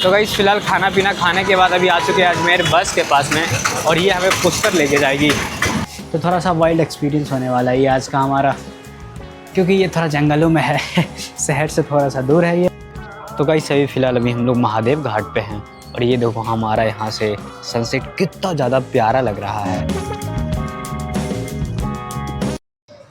तो गाइस फ़िलहाल खाना पीना खाने के बाद अभी आ चुके हैं अजमेर बस के पास में, और ये हमें पुष्कर लेके जाएगी। तो थोड़ा सा वाइल्ड एक्सपीरियंस होने वाला है ये आज का हमारा, क्योंकि ये थोड़ा जंगलों में है शहर से थोड़ा सा दूर है ये। तो गाइस अभी फ़िलहाल अभी हम लोग महादेव घाट पे हैं, और ये देखो हमारा यहाँ से सनसेट कितना ज़्यादा प्यारा लग रहा है।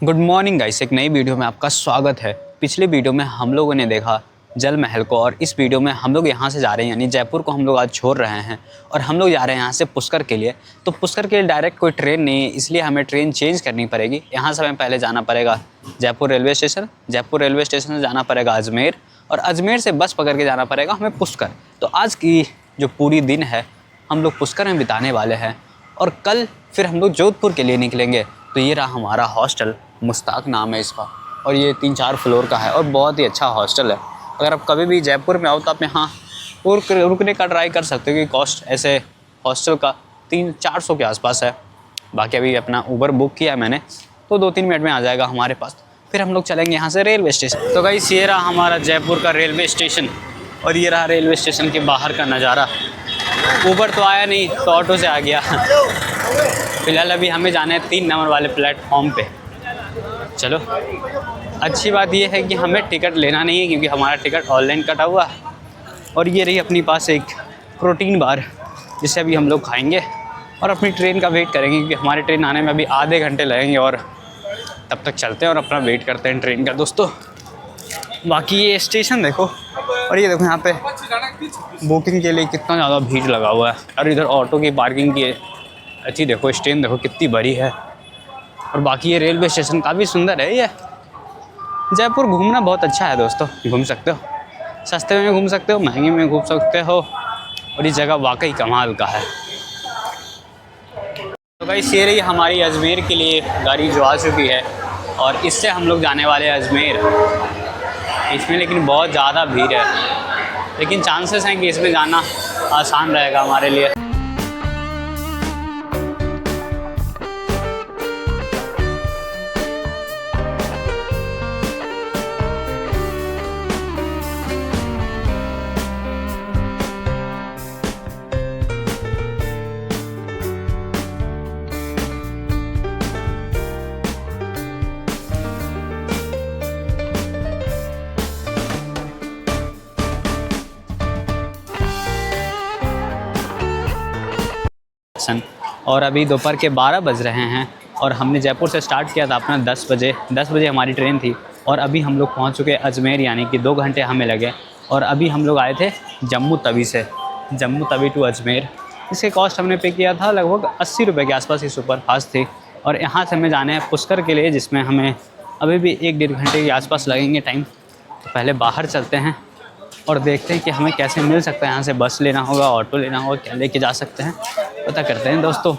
गुड मॉर्निंग गाइस, एक नई वीडियो में आपका स्वागत है। पिछले वीडियो में हम लोगों ने देखा जल महल को, और इस वीडियो में हम लोग यहाँ से जा रहे हैं, यानी जयपुर को हम लोग आज छोड़ रहे हैं और हम लोग जा रहे हैं यहाँ से पुष्कर के लिए। तो पुष्कर के लिए डायरेक्ट कोई ट्रेन नहीं है, इसलिए हमें ट्रेन चेंज करनी पड़ेगी। यहाँ से हमें पहले जाना पड़ेगा Jaipur railway station, Jaipur railway station से जाना पड़ेगा अजमेर, और अजमेर से बस पकड़ के जाना पड़ेगा हमें पुष्कर। तो आज की जो पूरी दिन है हम लोग पुष्कर में बिताने वाले हैं, और कल फिर हम लोग जोधपुर के लिए निकलेंगे। तो ये रहा हमारा हॉस्टल, मुस्ताक नाम है इसका, और ये 3-4 फ्लोर का है और बहुत ही अच्छा हॉस्टल है। अगर आप कभी भी जयपुर में आओ तो आप यहाँ रुकने का ट्राई कर सकते हो, कि कॉस्ट ऐसे हॉस्टल का 300-400 के आसपास है। बाकी अभी अपना उबर बुक किया है मैंने, तो 2-3 मिनट में आ जाएगा हमारे पास। फिर हम लोग चलेंगे यहाँ से रेलवे स्टेशन। तो गाइस ये रहा हमारा जयपुर का रेलवे स्टेशन, और ये रहा रेलवे स्टेशन के बाहर का नज़ारा। उबर तो आया नहीं, तो ऑटो से आ गया। फिलहाल अभी हमें जाना है 3 नंबर वाले प्लेटफॉर्म पे। चलो, अच्छी बात ये है कि हमें टिकट लेना नहीं है, क्योंकि हमारा टिकट ऑनलाइन कटा हुआ है। और ये रही अपनी पास एक प्रोटीन बार, जिसे अभी हम लोग खाएंगे और अपनी ट्रेन का वेट करेंगे, क्योंकि हमारी ट्रेन आने में अभी आधे घंटे लगेंगे। और तब तक चलते हैं और अपना वेट करते हैं ट्रेन का दोस्तों। बाकी ये स्टेशन देखो, और ये देखो यहाँ पे बुकिंग के लिए कितना ज़्यादा भीड़ लगा हुआ है। और इधर ऑटो की पार्किंग की अच्छी देखो, स्टेशन देखो कितनी बड़ी है। और बाकी ये रेलवे स्टेशन काफ़ी सुंदर है। ये जयपुर घूमना बहुत अच्छा है दोस्तों, घूम सकते हो, सस्ते में घूम सकते हो, महंगे में घूम सकते हो, और ये जगह वाकई कमाल का है। तो भाई ये रही हमारी अजमेर के लिए गाड़ी जो आ चुकी है, और इससे हम लोग जाने वाले हैं अजमेर। इसमें लेकिन बहुत ज़्यादा भीड़ है, लेकिन चांसेस हैं कि इसमें जाना आसान रहेगा हमारे लिए। और अभी दोपहर के 12 बज रहे हैं, और हमने जयपुर से स्टार्ट किया था अपना 10 बजे हमारी ट्रेन थी, और अभी हम लोग पहुंच चुके अजमेर, यानी कि 2 घंटे हमें लगे। और अभी हम लोग आए थे जम्मू तवी से, जम्मू तवी टू अजमेर। इसके कॉस्ट हमने पे किया था लगभग 80 रुपये के आसपास ही सुपर फास्ट थी। और यहाँ से हमें जाना है पुष्कर के लिए, जिसमें हमें अभी भी 1-1.5 घंटे के आसपास लगेंगे टाइम। तो पहले बाहर चलते हैं और देखते हैं कि हमें कैसे मिल सकता है। यहाँ से बस लेना होगा, ऑटो लेना होगा, क्या लेके जा सकते हैं, पता करते हैं दोस्तों।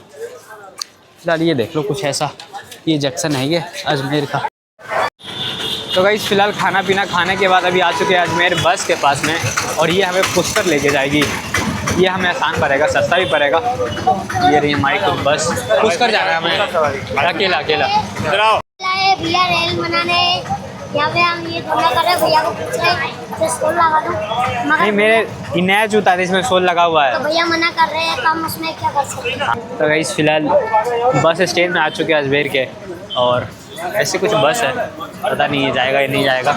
फिलहाल ये देख लो कुछ ऐसा, ये जंक्शन है ये अजमेर का। तो गाइस फिलहाल खाना पीना खाने के बाद अभी आ चुके हैं अजमेर बस के पास में, और ये हमें पुष्कर लेके जाएगी। ये हमें आसान पड़ेगा, सस्ता भी पड़ेगा। ये रही हमारी खुद बस, पुष्कर जाना है हमें अकेला। भैया रेल बनाने यहाँ पे हम ये धंधा कर रहे हैं, भैया को पूछ रहे हैं सोल लगा दूं, नहीं मेरे नया जूता है, इसमें सोल लगा हुआ है। तो भैया मना कर रहे हैं, तो हम उसमें क्या कर सकते हैं। तो गाइस फिलहाल बस स्टैंड में आ चुके हैं अजमेर के, और ऐसे कुछ बस है, पता नहीं है जाएगा या नहीं जाएगा।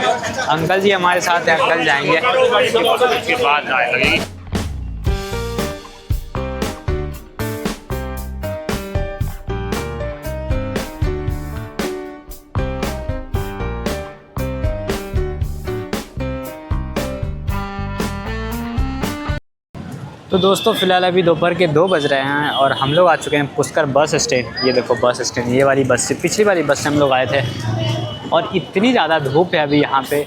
अंकल जी हमारे साथ हैं, अंकल जाएंगे के बाद आएगा। तो दोस्तों फिलहाल अभी दोपहर के 2 बज रहे हैं, और हम लोग आ चुके हैं पुष्कर बस स्टैंड। ये देखो बस स्टैंड, ये वाली बस से, पिछली वाली बस से हम लोग आए थे। और इतनी ज़्यादा धूप है अभी यहाँ पे,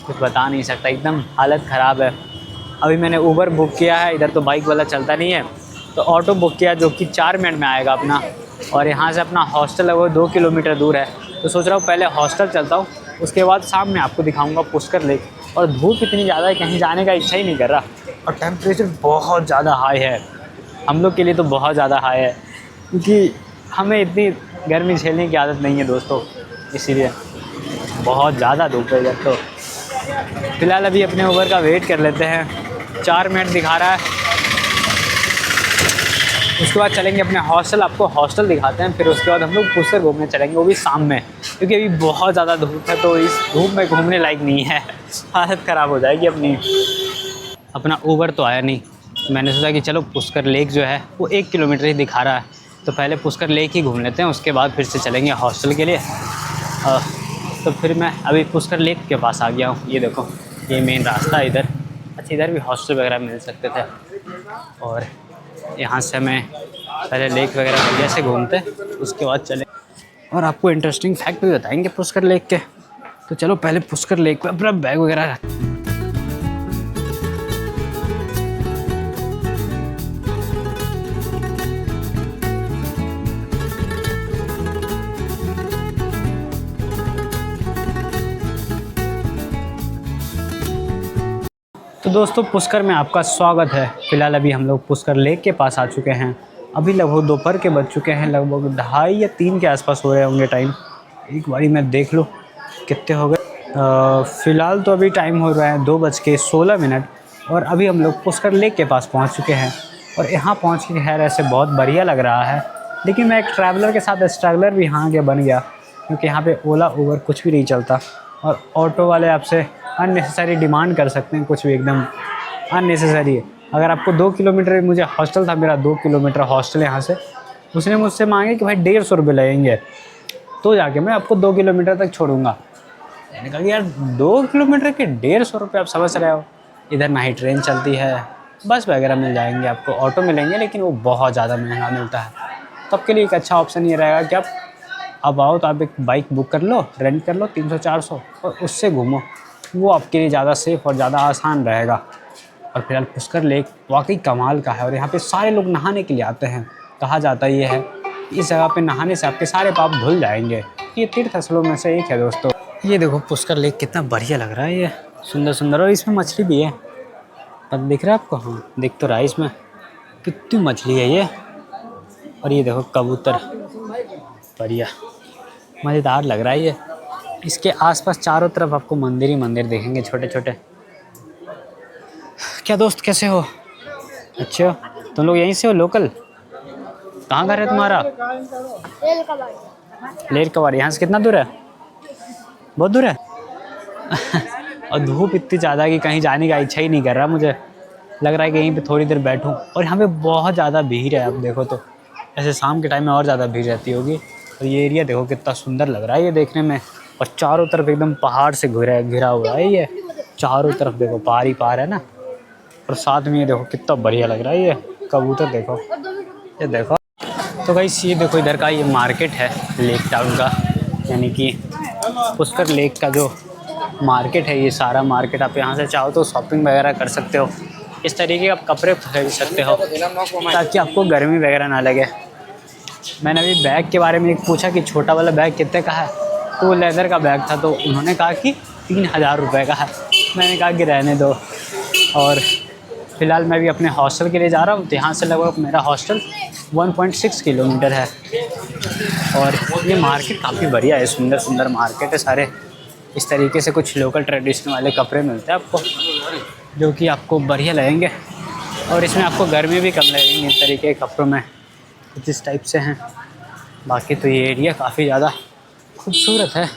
कुछ बता नहीं सकता, एकदम हालत ख़राब है। अभी मैंने उबर बुक किया है, इधर तो बाइक वाला चलता नहीं है, तो ऑटो बुक किया जो कि 4 मिनट में आएगा अपना। और यहाँ से अपना हॉस्टल है वो 2 किलोमीटर दूर है। तो सोच रहा हूँ पहले हॉस्टल चलता हूँ, उसके बाद शाम में आपको दिखाऊँगा पुष्कर लेक। और धूप इतनी ज़्यादा है, कहीं जाने का इच्छा ही नहीं कर रहा, और टेम्परेचर बहुत ज़्यादा हाई है। हम लोग के लिए तो बहुत ज़्यादा हाई है, क्योंकि हमें इतनी गर्मी झेलने की आदत नहीं है दोस्तों, इसीलिए बहुत ज़्यादा धूप है इधर। तो फिलहाल अभी अपने उबर का वेट कर लेते हैं, 4 मिनट दिखा रहा है। उसके बाद चलेंगे अपने हॉस्टल, आपको हॉस्टल दिखाते हैं। फिर उसके बाद हम लोग पुष्कर घूमने चलेंगे, वो भी शाम में, क्योंकि अभी बहुत ज़्यादा धूप है तो इस धूप में घूमने लायक नहीं है, हालत ख़राब हो जाएगी अपनी। अपना ऊबर तो आया नहीं, मैंने सोचा कि चलो पुष्कर लेक जो है वो 1 किलोमीटर ही दिखा रहा है, तो पहले पुष्कर लेक ही घूम लेते हैं, उसके बाद फिर से चलेंगे हॉस्टल के लिए। तो फिर मैं अभी पुष्कर लेक के पास आ गया हूँ। ये देखो, ये मेन रास्ता है इधर। अच्छा, इधर भी हॉस्टल वगैरह मिल सकते थे, और यहाँ से हमें पहले लेक वगैरह बढ़िया से घूमते, उसके बाद चले और आपको इंटरेस्टिंग फैक्ट भी बताएंगे पुष्कर लेक के। तो चलो पहले पुष्कर लेक पे अपना बैग वगैरह रख। तो दोस्तों, पुष्कर में आपका स्वागत है। फ़िलहाल अभी हम लोग पुष्कर लेक के पास आ चुके हैं। अभी लगभग दोपहर के बज चुके हैं, लगभग 2:30 या 3 के आसपास हो रहे होंगे टाइम। एक बारी मैं देख लूँ कितने हो गए। फ़िलहाल तो अभी टाइम हो रहा है 2:16 और अभी हम लोग पुष्कर लेक के पास पहुंच चुके हैं। और यहाँ पहुंच के खैर ऐसे बहुत बढ़िया लग रहा है, लेकिन मैं एक ट्रैवलर के साथ स्ट्रगलर भी यहाँ के बन गया, क्योंकि यहाँ पे ओला उबर कुछ भी नहीं चलता, और ऑटो वाले आपसे अननेसेसरी डिमांड कर सकते हैं, कुछ भी एकदम अननेसेसरी है। अगर आपको 2 किलोमीटर, मुझे हॉस्टल था मेरा 2 किलोमीटर हॉस्टल यहाँ से, उसने मुझसे मांगे कि भाई 150 रुपये लगेंगे, तो जाके मैं आपको 2 किलोमीटर तक छोड़ूंगा। मैंने कहा कि यार 2 किलोमीटर के 150 रुपये, आप समझ रहे हो। इधर ना ही ट्रेन चलती है, बस वगैरह मिल जाएंगे आपको, ऑटो मिलेंगे, लेकिन वो बहुत ज़्यादा महंगा मिलता है। तब के लिए एक अच्छा ऑप्शन ये रहेगा कि आप आओ तो आप एक बाइक बुक कर लो, रेंट कर लो 300-400, और उससे घूमो, वो आपके लिए ज़्यादा सेफ़ और ज़्यादा आसान रहेगा। और फिलहाल पुष्कर लेक वाकई कमाल का है, और यहाँ पे सारे लोग नहाने के लिए आते हैं। कहा जाता ये है कि इस जगह पे नहाने से आपके सारे पाप धुल जाएंगे। ये तीर्थ स्थलों में से एक है दोस्तों। ये देखो पुष्कर लेक कितना बढ़िया लग रहा है, ये सुंदर सुंदर, और इसमें मछली भी है। पर दिख रहा है आपको? हाँ, दिख तो रहा है, इसमें कितनी मछली है ये। और ये देखो कबूतर, बढ़िया मज़ेदार लग रहा है ये। इसके आसपास चारों तरफ आपको मंदिर ही मंदिर देखेंगे, छोटे छोटे। क्या दोस्त, कैसे हो? अच्छा, तुम लोग यहीं से हो, लोकल? कहाँ घर है तुम्हारा? लेर कवाड़। यहाँ से कितना दूर है? बहुत दूर है। और धूप इतनी ज़्यादा कि कहीं जाने का इच्छा ही नहीं कर रहा मुझे। लग रहा है कि यहीं पे थोड़ी देर बैठूं। और यहाँ पे बहुत ज़्यादा भीड़ है, आप देखो तो। ऐसे शाम के टाइम में और ज़्यादा भीड़ रहती होगी। और ये एरिया देखो कितना सुंदर लग रहा है ये देखने में। और चारों तरफ एकदम पहाड़ से घिरा हुआ है ये। चारों तरफ देखो पहाड़ ही पहाड़ है ना। और साथ में ये देखो कितना बढ़िया लग रहा है ये। कबूतर देखो, ये देखो। तो गाइस ये देखो, इधर का ये मार्केट है लेक टाउन का, यानी कि पुष्कर लेक का जो मार्केट है, ये सारा मार्केट। आप यहाँ से चाहो तो शॉपिंग वगैरह कर सकते हो। इस तरीके के आप कपड़े खरीद सकते हो ताकि आपको गर्मी वगैरह ना लगे। मैंने अभी बैग के बारे में पूछा कि छोटा वाला बैग कितने का है, तो वो लेदर का बैग था, तो उन्होंने कहा कि 3000 रुपये का है। मैंने कहा कि रहने दो। और फ़िलहाल मैं भी अपने हॉस्टल के लिए जा रहा हूँ, तो यहाँ से लगभग मेरा हॉस्टल 1.6 किलोमीटर है। और ये मार्केट काफ़ी बढ़िया है, सुंदर सुंदर मार्केट है सारे। इस तरीके से कुछ लोकल ट्रेडिशनल वाले कपड़े मिलते हैं आपको, जो कि आपको बढ़िया लगेंगे, और इसमें आपको गर्मी भी कम लगेंगी इस तरीके के कपड़ों में। कुछ इस टाइप से हैं। बाकी तो ये एरिया काफ़ी ज़्यादा खूबसूरत है।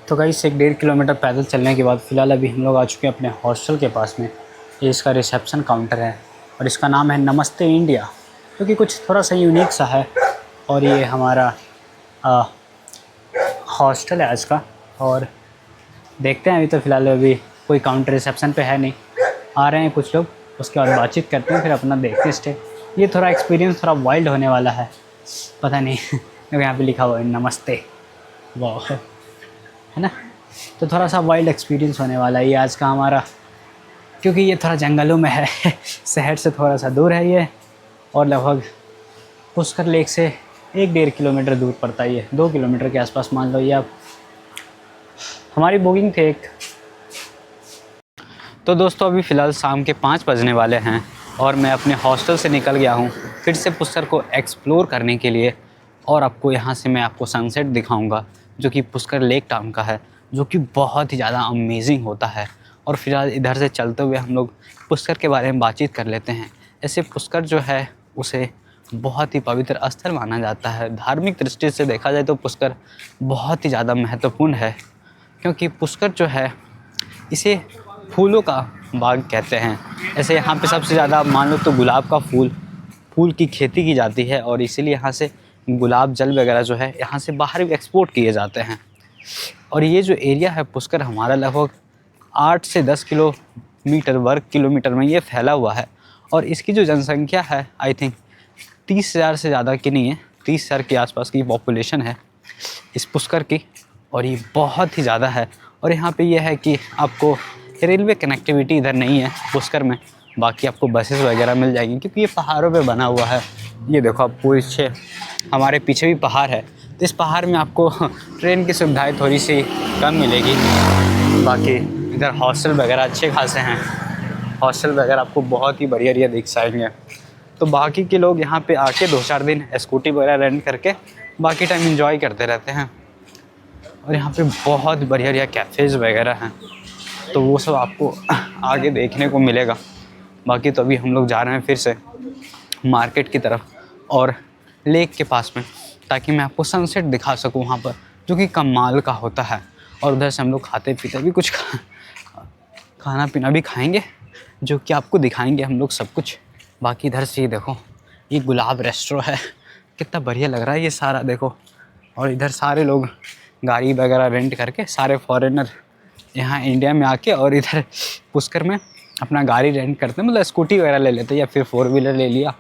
तो गाइस 1.5 किलोमीटर पैदल चलने के बाद फ़िलहाल अभी हम लोग आ चुके हैं अपने हॉस्टल के पास में। ये इसका रिसेप्शन काउंटर है, और इसका नाम है नमस्ते इंडिया, क्योंकि कुछ थोड़ा सा यूनिक सा है। और ये हमारा हॉस्टल है आज का। और देखते हैं, अभी तो फ़िलहाल अभी कोई काउंटर रिसेप्शन पे है नहीं। आ रहे हैं कुछ लोग, उसके बाद बातचीत करते हैं, फिर अपना देखते हैं स्टे। ये थोड़ा एक्सपीरियंस थोड़ा वाइल्ड होने वाला है, पता नहीं क्योंकि यहाँ पे लिखा हुआ है नमस्ते, वाह, है ना। तो थोड़ा सा वाइल्ड एक्सपीरियंस होने वाला है ये आज का हमारा, क्योंकि ये थोड़ा जंगलों में है शहर से थोड़ा सा दूर है ये। और लगभग पुष्कर लेक से 1.5 किलोमीटर दूर पड़ता है ये, 2 किलोमीटर के आसपास मान लो ये आप। हमारी बुकिंग थे एक। तो दोस्तों अभी फ़िलहाल शाम के 5 बजने वाले हैं, और मैं अपने हॉस्टल से निकल गया हूँ फिर से पुष्कर को एक्सप्लोर करने के लिए। और आपको यहाँ से मैं आपको सनसेट दिखाऊंगा, जो कि पुष्कर लेक टाउन का है, जो कि बहुत ही ज़्यादा अमेजिंग होता है। और फिलहाल इधर से चलते हुए हम लोग पुष्कर के बारे में बातचीत कर लेते हैं। ऐसे पुष्कर जो है उसे बहुत ही पवित्र स्थल माना जाता है। धार्मिक दृष्टि से देखा जाए तो पुष्कर बहुत ही ज़्यादा महत्वपूर्ण है, क्योंकि पुष्कर जो है इसे फूलों का बाग कहते हैं। ऐसे यहाँ पे सबसे ज़्यादा मान लो तो गुलाब का फूल की खेती की जाती है, और इसीलिए यहाँ से गुलाब जल वगैरह जो है यहाँ से बाहर भी एक्सपोर्ट किए जाते हैं। और ये जो एरिया है पुष्कर हमारा लगभग 8 से 10 किलोमीटर वर्ग किलोमीटर में ये फैला हुआ है। और इसकी जो जनसंख्या है आई थिंक 30,000 से ज़्यादा की नहीं है, 30,000 के आसपास की पॉपुलेशन है इस पुष्कर की, और ये बहुत ही ज़्यादा है। और यहाँ पे ये है कि आपको रेलवे कनेक्टिविटी इधर नहीं है पुष्कर में, बाकी आपको बसेस वगैरह मिल जाएंगी क्योंकि ये पहाड़ों पे बना हुआ है। ये देखो आप पीछे, हमारे पीछे भी पहाड़ है, तो इस पहाड़ में आपको ट्रेन की सुविधाएं थोड़ी सी कम मिलेगी। बाकी इधर हॉस्टल वगैरह अच्छे खासे हैं, हॉस्टल वगैरह आपको बहुत ही बढ़िया दिख जाएंगे। तो बाकी के लोग यहाँ पे आके 2-4 दिन स्कूटी वगैरह रेंट करके बाकी टाइम एंजॉय करते रहते हैं। और यहाँ पे बहुत बढ़िया कैफ़ेज़ वगैरह हैं, तो वो सब आपको आगे देखने को मिलेगा। बाकी तो अभी हम लोग जा रहे हैं फिर से मार्केट की तरफ और लेक के पास में, ताकि मैं आपको सनसेट दिखा सकूं वहाँ पर, जो कि कमाल का होता है। और उधर से हम लोग खाते पीते भी कुछ खाना पीना भी खाएंगे, जो कि आपको दिखाएंगे हम लोग सब कुछ। बाकी इधर से ये देखो, ये गुलाब रेस्टोरेंट है, कितना बढ़िया लग रहा है ये सारा देखो। और इधर सारे लोग गाड़ी वगैरह रेंट करके, सारे फॉरेनर यहाँ इंडिया में आके और इधर पुष्कर में अपना गाड़ी रेंट करते हैं, मतलब स्कूटी वगैरह ले लेते हैं या फिर 4 व्हीलर ले लिया,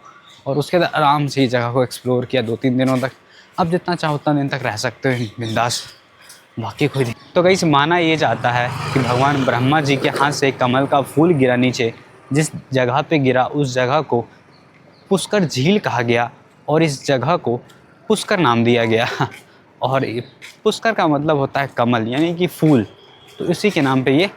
और उसके बाद आराम से इस जगह को एक्सप्लोर किया 2-3 दिनों तक। अब जितना चाहो उतना दिन तक रह सकते हो बिंदास, बाकी कोई नहीं। तो गाइस माना ये जाता है कि भगवान ब्रह्मा जी के हाथ से कमल का फूल गिरा नीचे, जिस जगह पे गिरा उस जगह को पुष्कर झील कहा गया, और इस जगह को पुष्कर नाम दिया गया। और पुष्कर का मतलब होता है कमल, यानी कि फूल, तो इसी के नाम पे ये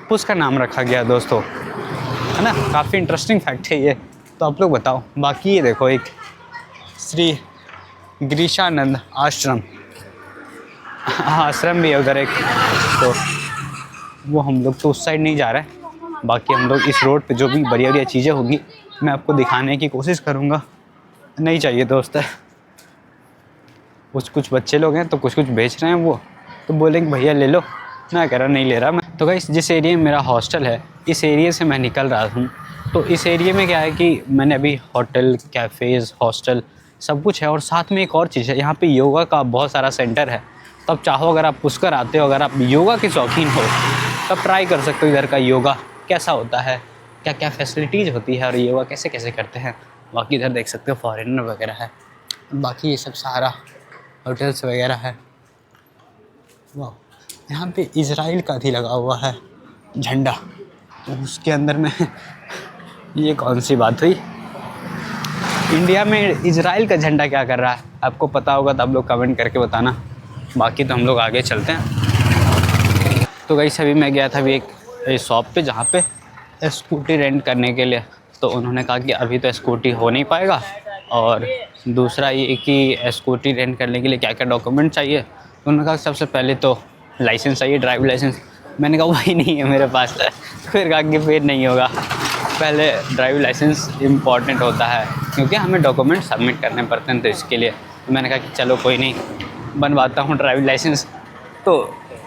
पुष्कर नाम रखा गया दोस्तों, है ना। काफ़ी इंटरेस्टिंग फैक्ट है ये, तो आप लोग बताओ। बाकी ये देखो एक श्री गिरीशानंद आश्रम भी है उधर एक, तो वो हम लोग तो उस साइड नहीं जा रहे हैं। बाकी हम लोग इस रोड पे जो भी बढ़िया चीज़ें होगी मैं आपको दिखाने की कोशिश करूँगा। नहीं चाहिए दोस्त, कुछ बच्चे लोग हैं तो कुछ बेच रहे हैं, वो तो बोलेंगे भैया ले लो, मैं कह रहा नहीं ले रहा मैं। तो गाइस जिस एरिया में मेरा हॉस्टल है, इस एरिया से मैं निकल रहा हूँ। तो इस एरिया में क्या है कि मैंने अभी होटल, कैफ़ेज़, हॉस्टल सब कुछ है, और साथ में एक और चीज़ है, यहाँ पे योगा का बहुत सारा सेंटर है। तब चाहो अगर आप पुष्कर आते हो, अगर आप योगा के शौकीन हो, तब ट्राई कर सकते हो इधर का योगा कैसा होता है, क्या क्या फैसिलिटीज़ होती है और योगा कैसे कैसे करते हैं। बाकी इधर देख सकते हो फॉरेनर वगैरह है, बाकी ये सब सारा होटल्स वगैरह है। वाह, यहाँ पे इजराइल का भी लगा हुआ है झंडा, तो उसके अंदर में ये कौन सी बात हुई, इंडिया में इजराइल का झंडा क्या कर रहा है, आपको पता होगा तो आप लोग कमेंट करके बताना। बाकी तो हम लोग आगे चलते हैं। तो गाइस अभी मैं गया था अभी एक शॉप पे, जहाँ पे स्कूटी रेंट करने के लिए, तो उन्होंने कहा कि अभी तो स्कूटी हो नहीं पाएगा, और दूसरा ये कि स्कूटी रेंट करने के लिए क्या क्या डॉक्यूमेंट चाहिए। तो उन्होंने कहा सबसे पहले तो लाइसेंस चाहिए, ड्राइविंग लाइसेंस। मैंने कहा वही नहीं है मेरे पास। फिर कहा कि फिर नहीं होगा, पहले ड्राइविंग लाइसेंस इम्पॉर्टेंट होता है, क्योंकि हमें डॉक्यूमेंट सबमिट करने पड़ते हैं, तो इसके लिए तो मैंने कहा कि चलो कोई नहीं, बनवाता हूँ ड्राइविंग लाइसेंस। तो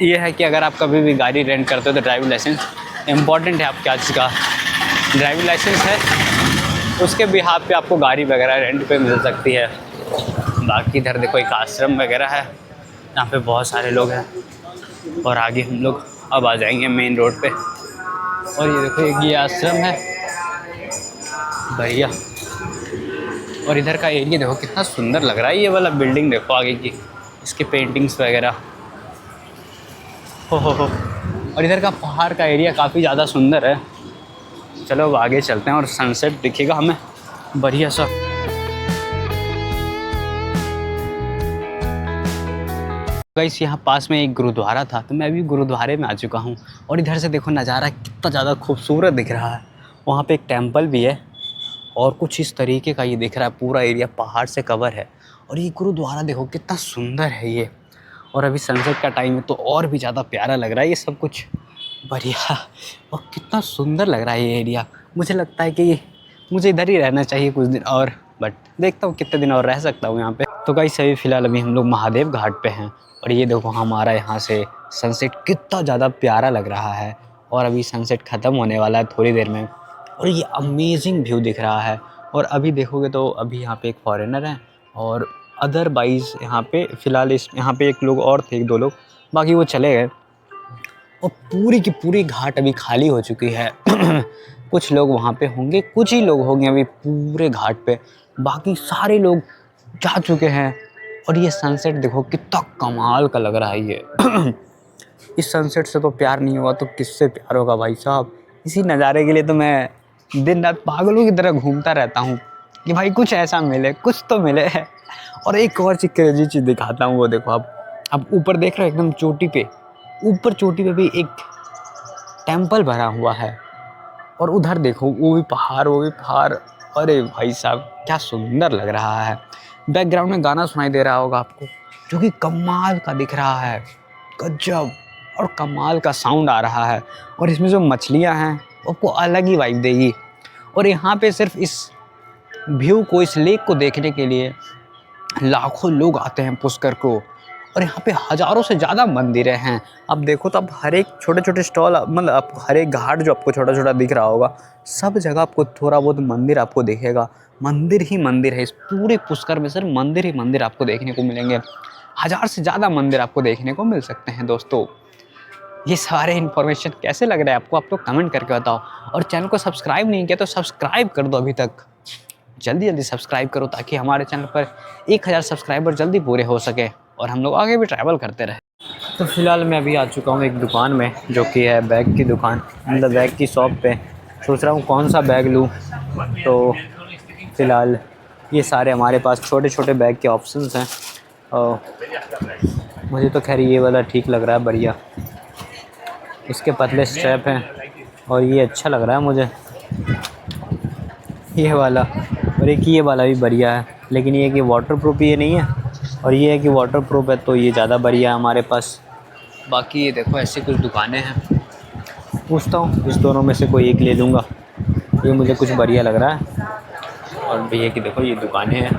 ये है कि अगर आप कभी भी गाड़ी रेंट करते हो तो ड्राइविंग लाइसेंस इम्पॉर्टेंट है। आपके आज का ड्राइविंग लाइसेंस है, उसके बिहाफ पे आपको गाड़ी वगैरह रेंट पे मिल सकती है। बाकी इधर देखो एक आश्रम वगैरह है, यहाँ पे बहुत सारे लोग हैं, और आगे हम लोग अब आ जाएंगे मेन रोड पे। और ये देखो एक ये आश्रम है बढ़िया, और इधर का एरिया देखो कितना सुंदर लग रहा है। ये वाला बिल्डिंग देखो आगे की, इसके पेंटिंग्स वगैरह हो। और इधर का पहाड़ का एरिया काफ़ी ज़्यादा सुंदर है। चलो अब आगे चलते हैं और सनसेट दिखेगा हमें बढ़िया सा। गाइस यहाँ पास में एक गुरुद्वारा था, तो मैं अभी गुरुद्वारे में आ चुका हूँ, और इधर से देखो नज़ारा कितना ज़्यादा खूबसूरत दिख रहा है। वहाँ पे एक टेंपल भी है, और कुछ इस तरीके का ये दिख रहा है, पूरा एरिया पहाड़ से कवर है। और ये गुरुद्वारा देखो कितना सुंदर है ये, और अभी सनसेट का टाइम है तो और भी ज़्यादा प्यारा लग रहा है ये सब कुछ। बढ़िया। और कितना सुंदर लग रहा है ये एरिया। मुझे लगता है कि मुझे इधर ही रहना चाहिए कुछ दिन और, बट देखता हूँ कितने दिन और रह सकता हूँ यहाँ पे। तो गाइस अभी फ़िलहाल अभी हम लोग महादेव घाट पे हैं और ये देखो हमारा यहाँ से सनसेट कितना ज़्यादा प्यारा लग रहा है। और अभी सनसेट ख़त्म होने वाला है थोड़ी देर में और ये अमेजिंग व्यू दिख रहा है। और अभी देखोगे तो अभी यहाँ पे एक फॉरेनर है और अदरवाइज़ यहाँ पे फ़िलहाल यहाँ पे एक लोग और थे, 1-2 लोग, बाकी वो चले गए और पूरी की पूरी घाट अभी खाली हो चुकी है। कुछ लोग वहाँ पे होंगे, कुछ ही लोग होंगे अभी पूरे घाट पे, बाकी सारे लोग जा चुके हैं। और ये सनसेट देखो कितना कमाल का लग रहा है ये। इस सनसेट से तो प्यार नहीं हुआ तो किससे प्यार होगा भाई साहब। इसी नज़ारे के लिए तो मैं दिन रात पागलों की तरह घूमता रहता हूँ कि भाई कुछ ऐसा मिले, कुछ तो मिले। और एक और क्रेजी चीज़ दिखाता हूँ, वो देखो आप ऊपर देख रहे हो एकदम चोटी पे, ऊपर चोटी पे भी एक टेंपल बना हुआ है और उधर देखो वो भी पहाड़। अरे भाई साहब क्या सुंदर लग रहा है। बैकग्राउंड में गाना सुनाई दे रहा होगा आपको, जो कि कमाल का दिख रहा है, गजब और कमाल का साउंड आ रहा है। और इसमें जो मछलियां हैं आपको अलग ही वाइब देगी। और यहाँ पे सिर्फ इस व्यू को, इस लेक को देखने के लिए लाखों लोग आते हैं पुष्कर को। और यहाँ पे हज़ारों से ज़्यादा मंदिरें हैं। अब देखो तो अब हर एक छोटे छोटे स्टॉल, मतलब आपको हर एक घाट जो आपको छोटा छोटा दिख रहा होगा, सब जगह आपको थोड़ा बहुत मंदिर आपको दिखेगा। मंदिर ही मंदिर है इस पूरे पुष्कर में, सिर्फ मंदिर ही मंदिर आपको देखने को मिलेंगे। 1000 से ज़्यादा मंदिर आपको देखने को मिल सकते हैं दोस्तों। ये सारे इन्फॉर्मेशन कैसे लग रहा है आपको, आप लोग कमेंट करके बताओ। और चैनल को सब्सक्राइब नहीं किया तो सब्सक्राइब कर दो, अभी तक जल्दी सब्सक्राइब करो ताकि हमारे चैनल पर 1000 सब्सक्राइबर जल्दी पूरे हो सके और हम लोग आगे भी ट्रैवल करते रहे। तो फिलहाल मैं अभी आ चुका हूँ एक दुकान में, जो कि है बैग की दुकान, मतलब बैग की शॉप पे। सोच रहा हूँ कौन सा बैग लूँ। तो फिलहाल ये सारे हमारे पास छोटे छोटे बैग के ऑप्शंस हैं और मुझे तो खैर ये वाला ठीक लग रहा है, बढ़िया। इसके पतले स्ट्रैप हैं और ये अच्छा लग रहा है मुझे, ये वाला। और एक ये वाला भी बढ़िया है, लेकिन ये कि वाटरप्रूफ ये नहीं है, और ये है कि वाटरप्रूफ है तो ये ज़्यादा बढ़िया है हमारे पास। बाकी ये देखो ऐसी कुछ दुकानें हैं, पूछता हूँ इस दोनों में से कोई एक ले लूँगा। ये मुझे कुछ बढ़िया लग रहा है। और भैया कि देखो ये दुकानें हैं,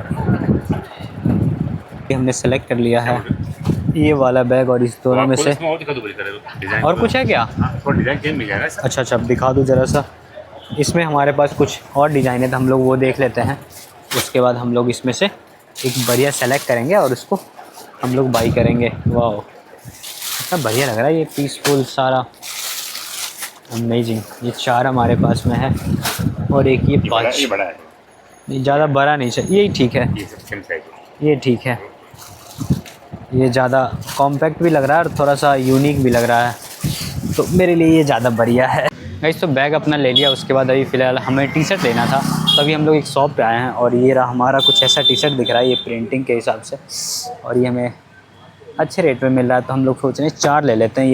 ये हमने सेलेक्ट कर लिया है ये वाला बैग। और इस दोनों में से और कुछ है क्या? अच्छा अब दिखा दो ज़रा सा। इसमें हमारे पास कुछ और डिज़ाइन है तो हम लोग वो देख लेते हैं, उसके बाद हम लोग इसमें से एक बढ़िया सेलेक्ट करेंगे और उसको हम लोग बाई करेंगे। वाह इतना बढ़िया लग रहा है ये, पीसफुल सारा, अमेजिंग। ये 4 हमारे पास में है और एक ये 5 बड़ा है, ये ज़्यादा बड़ा नहीं चाहिए, यही ठीक है, ये ठीक है। ये ज़्यादा कॉम्पैक्ट भी लग रहा है और थोड़ा सा यूनिक भी लग रहा है, तो मेरे लिए ये ज़्यादा बढ़िया है। गाइस तो बैग अपना ले लिया, उसके बाद अभी फ़िलहाल हमें टी शर्ट लेना था, तभी हम लोग एक शॉप पे आए हैं। और ये रहा हमारा कुछ ऐसा टी शर्ट दिख रहा है, ये प्रिंटिंग के हिसाब से, और ये हमें अच्छे रेट में मिल रहा है तो हम लोग सोच रहे हैं 4 ले लेते हैं।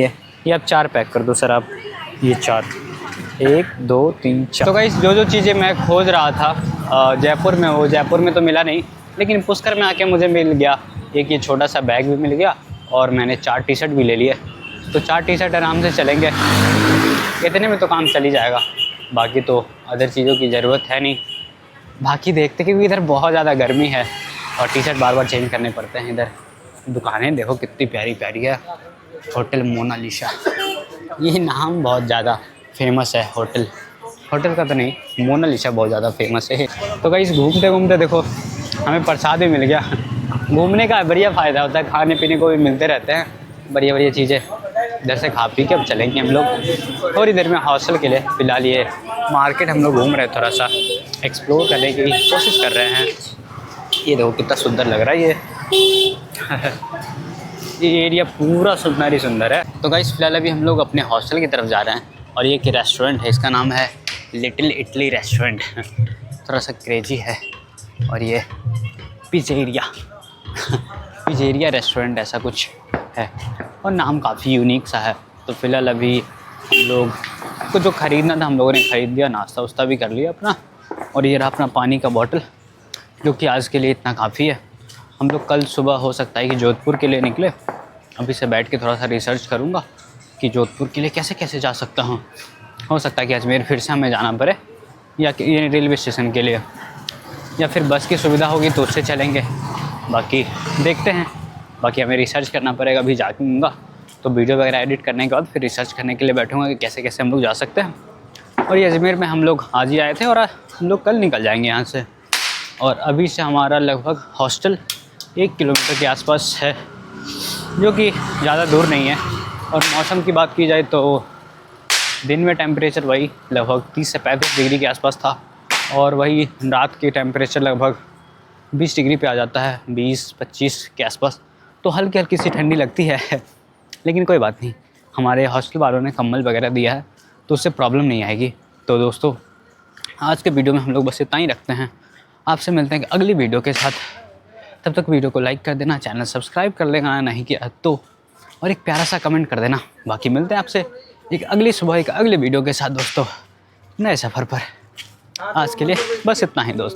ये आप 4 पैक कर दो सर आप, ये 4, 1 2 3 4। तो गाइस जो चीज़ें मैं खोज रहा था जयपुर में, वो जयपुर में तो मिला नहीं, लेकिन पुष्कर में आके मुझे मिल गया। एक ये छोटा सा बैग भी मिल गया और मैंने 4 टी शर्ट भी ले लिए। तो 4 टी शर्ट आराम से चलेंगे, इतने में तो काम चल ही जाएगा। बाकी तो अदर चीज़ों की ज़रूरत है नहीं। बाकी देखते क्योंकि इधर बहुत ज़्यादा गर्मी है और टी शर्ट बार बार चेंज करने पड़ते हैं। इधर दुकानें देखो कितनी प्यारी प्यारी है। होटल मोनालिसा, ये नाम बहुत ज़्यादा फेमस है। होटल का तो नहीं, मोनालिसा बहुत ज़्यादा फेमस है। तो गाइस घूमते घूमते देखो हमें प्रसाद भी मिल गया। घूमने का बढ़िया फ़ायदा होता है, खाने पीने को भी मिलते रहते हैं बढ़िया बढ़िया चीज़ें। इधर से खा पी के अब चलेंगे हम लोग थोड़ी देर में हॉस्टल के लिए। फ़िलहाल ये मार्केट हम लोग घूम रहे हैं, थोड़ा सा एक्सप्लोर करने की कोशिश कर रहे हैं। ये देखो कितना सुंदर लग रहा है ये एरिया पूरा सुंदर ही सुंदर है। तो गाइस फ़िलहाल अभी हम लोग अपने हॉस्टल की तरफ जा रहे हैं और ये एक रेस्टोरेंट है, इसका नाम है लिटिल इटली रेस्टोरेंट। थोड़ा सा क्रेजी है। और ये पिज़ेरिया रेस्टोरेंट ऐसा कुछ है और नाम काफ़ी यूनिक सा है। तो फ़िलहाल अभी हम लोग को जो ख़रीदना था हम लोगों ने ख़रीद लिया, नाश्ता वास्ता भी कर लिया अपना। और ये रहा अपना पानी का बॉटल, जो कि आज के लिए इतना काफ़ी है। हम लोग कल सुबह हो सकता है कि जोधपुर के लिए निकले। अभी से बैठ के थोड़ा सा रिसर्च करूँगा कि जोधपुर के लिए कैसे कैसे जा सकता हूँ। हो सकता है कि अजमेर फिर से हमें जाना पड़े, या कि ये रेलवे स्टेशन के लिए, या फिर बस की सुविधा होगी तो उससे चलेंगे। बाकी देखते हैं। बाकी हमें रिसर्च करना पड़ेगा। अभी जाऊँगा तो वीडियो वगैरह एडिट करने के बाद फिर रिसर्च करने के लिए बैठूँगा कि कैसे कैसे हम लोग जा सकते हैं। और ये अजमेर में हम लोग आज ही आए थे और हम लोग कल निकल जाएंगे यहाँ से। और अभी से हमारा लगभग हॉस्टल 1 किलोमीटर के आसपास है, जो कि ज़्यादा दूर नहीं है। और मौसम की बात की जाए तो दिन में टेम्परेचर वही लगभग 30 से 35 डिग्री के आसपास था, और वही रात के टेम्परेचर लगभग 20 डिग्री पे आ जाता है, 20-25 के आसपास। तो हल्की हल्की सी ठंडी लगती है लेकिन कोई बात नहीं, हमारे हॉस्टल वालों ने कंबल वगैरह दिया है तो उससे प्रॉब्लम नहीं आएगी। तो दोस्तों आज के वीडियो में हम लोग बस इतना ही रखते हैं। आपसे मिलते हैं अगली वीडियो के साथ। तब तक वीडियो को लाइक कर देना, चैनल सब्सक्राइब कर लेना नहीं किया तो, और एक प्यारा सा कमेंट कर देना। बाकी मिलते हैं आपसे एक अगली सुबह एक अगले वीडियो के साथ दोस्तों, नए सफ़र पर। आज के लिए बस इतना ही दोस्तों।